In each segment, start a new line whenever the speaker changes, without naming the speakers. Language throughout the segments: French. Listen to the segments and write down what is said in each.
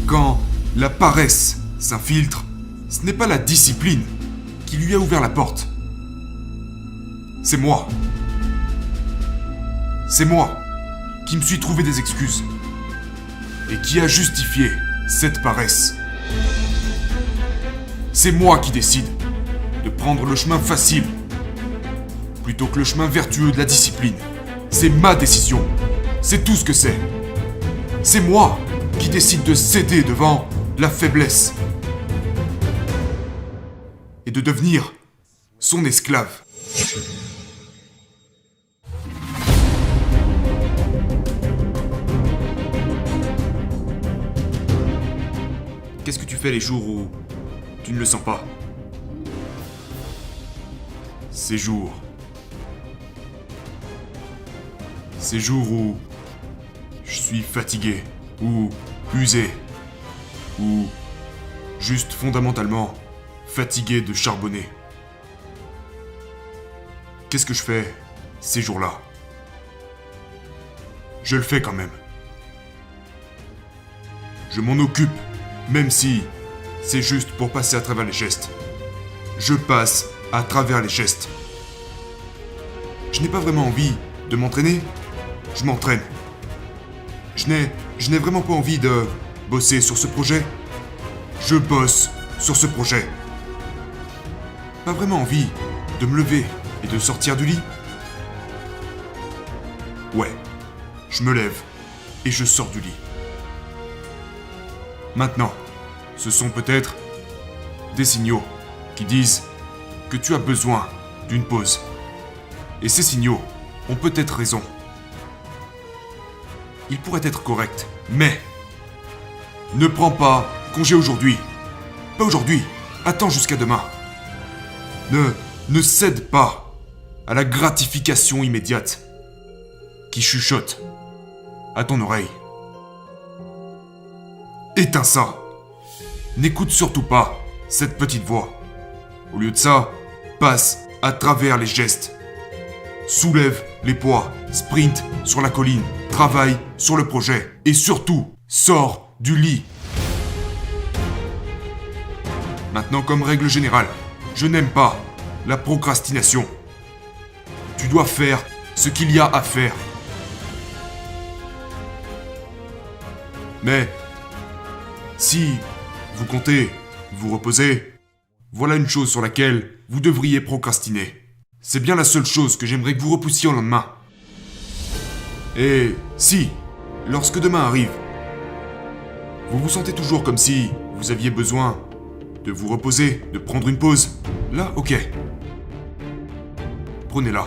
Quand la paresse s'infiltre, ce n'est pas la discipline qui lui a ouvert la porte. C'est moi. C'est moi qui me suis trouvé des excuses et qui a justifié cette paresse. C'est moi qui décide de prendre le chemin facile plutôt que le chemin vertueux de la discipline. C'est ma décision. C'est tout ce que c'est. C'est moi qui décide de céder devant la faiblesse et de devenir son esclave. Qu'est-ce que tu fais les jours où tu ne le sens pas? Ces jours où je suis fatigué, ou usé, ou juste fondamentalement fatigué de charbonner. Qu'est-ce que je fais ces jours-là? Je le fais quand même. Je m'en occupe, même si c'est juste pour passer à travers les gestes. Je passe à travers les gestes. Je n'ai pas vraiment envie de m'entraîner. Je m'entraîne. Je n'ai vraiment pas envie de bosser sur ce projet. Je bosse sur ce projet. Pas vraiment envie de me lever et de sortir du lit. Ouais, je me lève et je sors du lit. Maintenant, ce sont peut-être des signaux qui disent que tu as besoin d'une pause. Et ces signaux ont peut-être raison. Ils pourraient être corrects, mais ne prends pas congé aujourd'hui. Pas aujourd'hui, attends jusqu'à demain. Ne cède pas à la gratification immédiate qui chuchote à ton oreille. Éteins ça. N'écoute surtout pas cette petite voix. Au lieu de ça, passe à travers les gestes. Soulève les poids, sprint sur la colline, travaille sur le projet et surtout, sors du lit. Maintenant, comme règle générale, je n'aime pas la procrastination. Tu dois faire ce qu'il y a à faire. Mais si vous comptez vous reposer, voilà une chose sur laquelle vous devriez procrastiner. C'est bien la seule chose que j'aimerais que vous repoussiez au lendemain. Et si, lorsque demain arrive, vous vous sentez toujours comme si vous aviez besoin de vous reposer, de prendre une pause, là, ok. Prenez-la.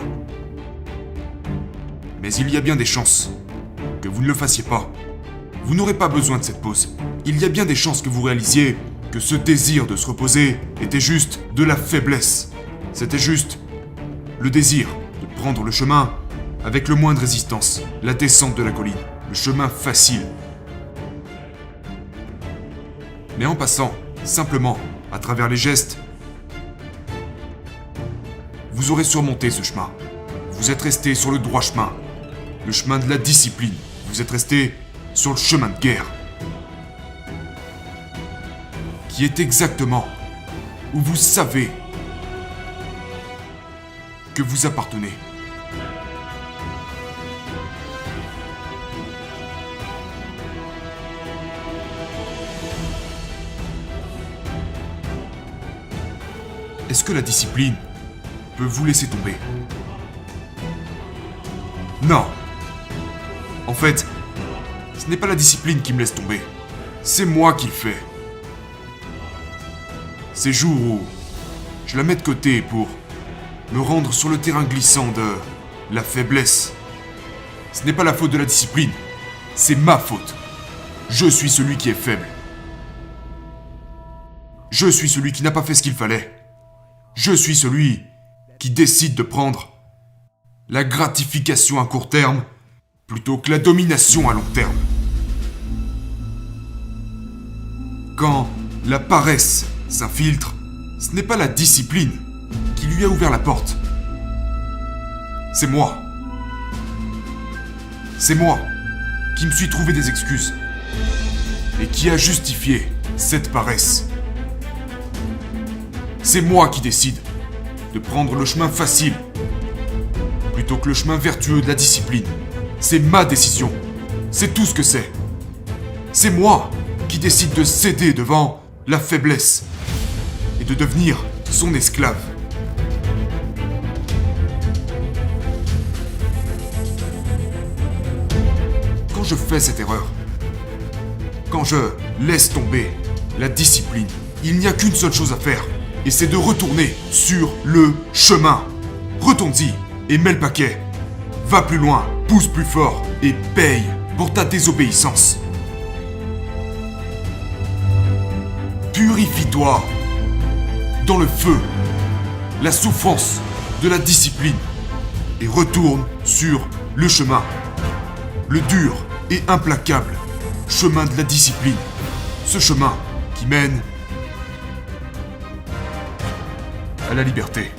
Mais il y a bien des chances que vous ne le fassiez pas. Vous n'aurez pas besoin de cette pause. Il y a bien des chances que vous réalisiez que ce désir de se reposer était juste de la faiblesse. C'était juste le désir de prendre le chemin avec le moins de résistance, la descente de la colline, le chemin facile. Mais en passant simplement à travers les gestes, vous aurez surmonté ce chemin. Vous êtes resté sur le droit chemin, le chemin de la discipline. Vous êtes resté sur le chemin de guerre, qui est exactement où vous savez que vous appartenez. Est-ce que la discipline peut vous laisser tomber? Non. En fait, ce n'est pas la discipline qui me laisse tomber. C'est moi qui le fais. Ces jours où je la mets de côté pour me rendre sur le terrain glissant de la faiblesse. Ce n'est pas la faute de la discipline, c'est ma faute. Je suis celui qui est faible. Je suis celui qui n'a pas fait ce qu'il fallait. Je suis celui qui décide de prendre la gratification à court terme plutôt que la domination à long terme. Quand la paresse s'infiltre, ce n'est pas la discipline qui lui a ouvert la porte. C'est moi. C'est moi qui me suis trouvé des excuses et qui a justifié cette paresse. C'est moi qui décide de prendre le chemin facile plutôt que le chemin vertueux de la discipline. C'est ma décision. C'est tout ce que c'est. C'est moi qui décide de céder devant la faiblesse et de devenir son esclave. Quand je fais cette erreur, quand je laisse tomber la discipline, il n'y a qu'une seule chose à faire, et c'est de retourner sur le chemin. Retourne-y et mets le paquet. Va plus loin, pousse plus fort et paye pour ta désobéissance. Purifie-toi dans le feu, la souffrance de la discipline et retourne sur le chemin. Le dur et implacable chemin de la discipline. Ce chemin qui mène à la liberté.